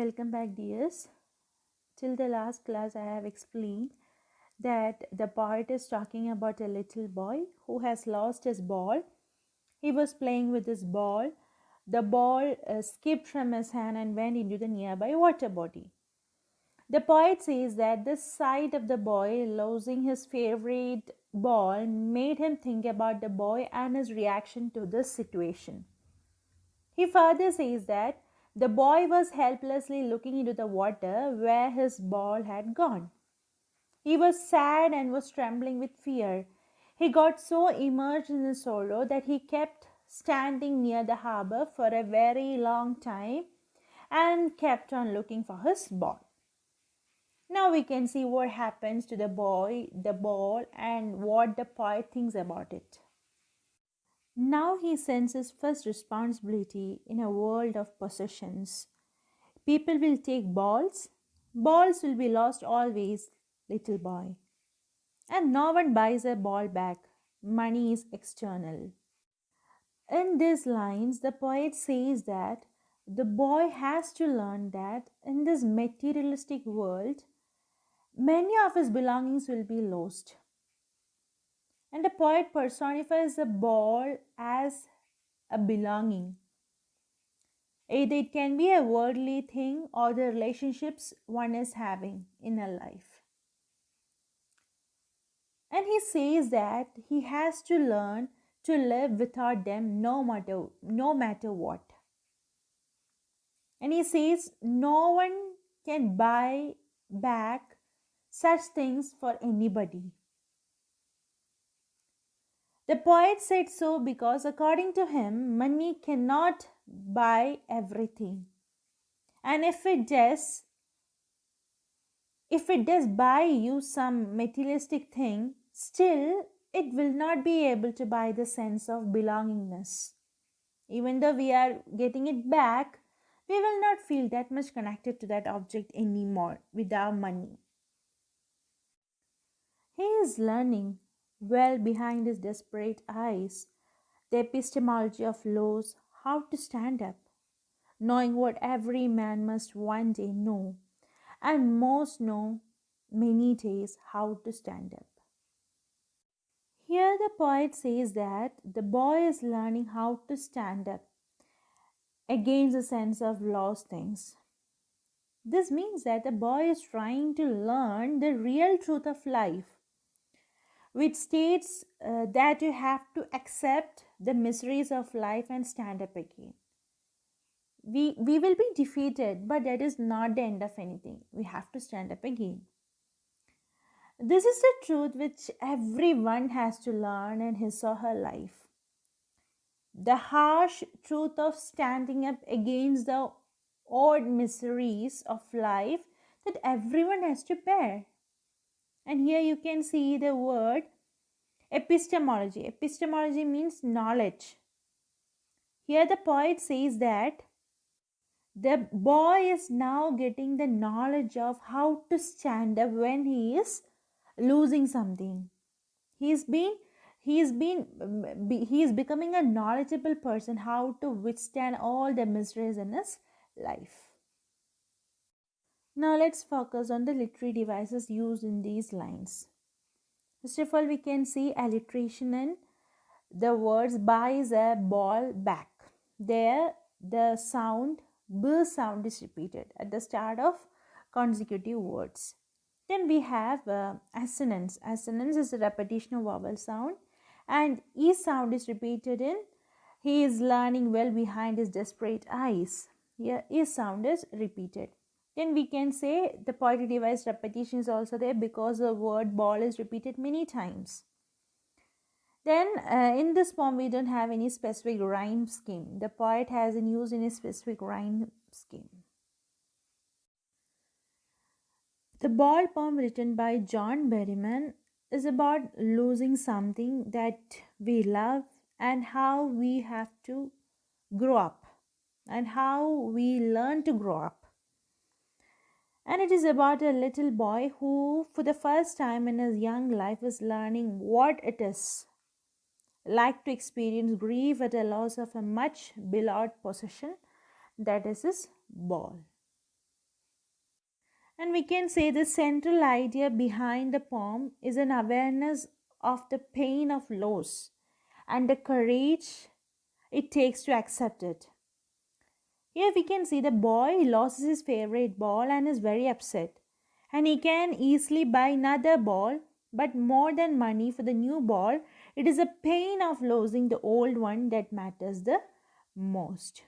Welcome back, dears. Till the last class, I have explained that the poet is talking about a little boy who has lost his ball. He was playing with his ball. The ball skipped from his hand and went into the nearby water body. The poet says that the sight of the boy losing his favorite ball made him think about the boy and his reaction to this situation. He further says that the boy was helplessly looking into the water where his ball had gone. He was sad and was trembling with fear. He got so immersed in his sorrow that he kept standing near the harbor for a very long time and kept on looking for his ball. Now we can see what happens to the boy, the ball, and what the poet thinks about it. Now he senses first responsibility in a world of possessions. People will take balls. Balls will be lost always, little boy. And no one buys a ball back. Money is external. In these lines, the poet says that the boy has to learn that in this materialistic world, many of his belongings will be lost. And the poet personifies the ball as a belonging. Either it can be a worldly thing or the relationships one is having in a life. And he says that he has to learn to live without them no matter what. And he says no one can buy back such things for anybody. The poet said so because according to him, money cannot buy everything. And if it does buy you some materialistic thing, still it will not be able to buy the sense of belongingness. Even though we are getting it back, we will not feel that much connected to that object anymore with our money. He is learning well behind his desperate eyes the epistemology of laws, how to stand up, knowing what every man must one day know, and most know many days how to stand up. Here the poet says that the boy is learning how to stand up against the sense of lost things. This means that the boy is trying to learn the real truth of life, which states that you have to accept the miseries of life and stand up again. We will be defeated, but that is not the end of anything. We have to stand up again. This is the truth which everyone has to learn in his or her life. The harsh truth of standing up against the odd miseries of life that everyone has to bear. And here you can see the word epistemology. Epistemology means knowledge. Here the poet says that the boy is now getting the knowledge of how to stand up when he is losing something. He is becoming a knowledgeable person how to withstand all the miseries in his life. Now let's focus on the literary devices used in these lines. First of all, we can see alliteration in the words buys a ball back. There the sound b sound is repeated at the start of consecutive words. Then we have assonance. Assonance is a repetition of vowel sound, and e sound is repeated in he is learning well behind his desperate eyes. Here e sound is repeated. Then we can say the poetic device repetition is also there because the word ball is repeated many times. Then in this poem we don't have any specific rhyme scheme. The poet hasn't used any specific rhyme scheme. The Ball poem written by John Berryman is about losing something that we love and how we have to grow up and how we learn to grow up. And it is about a little boy who for the first time in his young life is learning what it is like to experience grief at the loss of a much beloved possession, that is his ball. And we can say the central idea behind the poem is an awareness of the pain of loss and the courage it takes to accept it. Here we can see the boy loses his favorite ball and is very upset. And he can easily buy another ball, but more than money for the new ball, it is the pain of losing the old one that matters the most.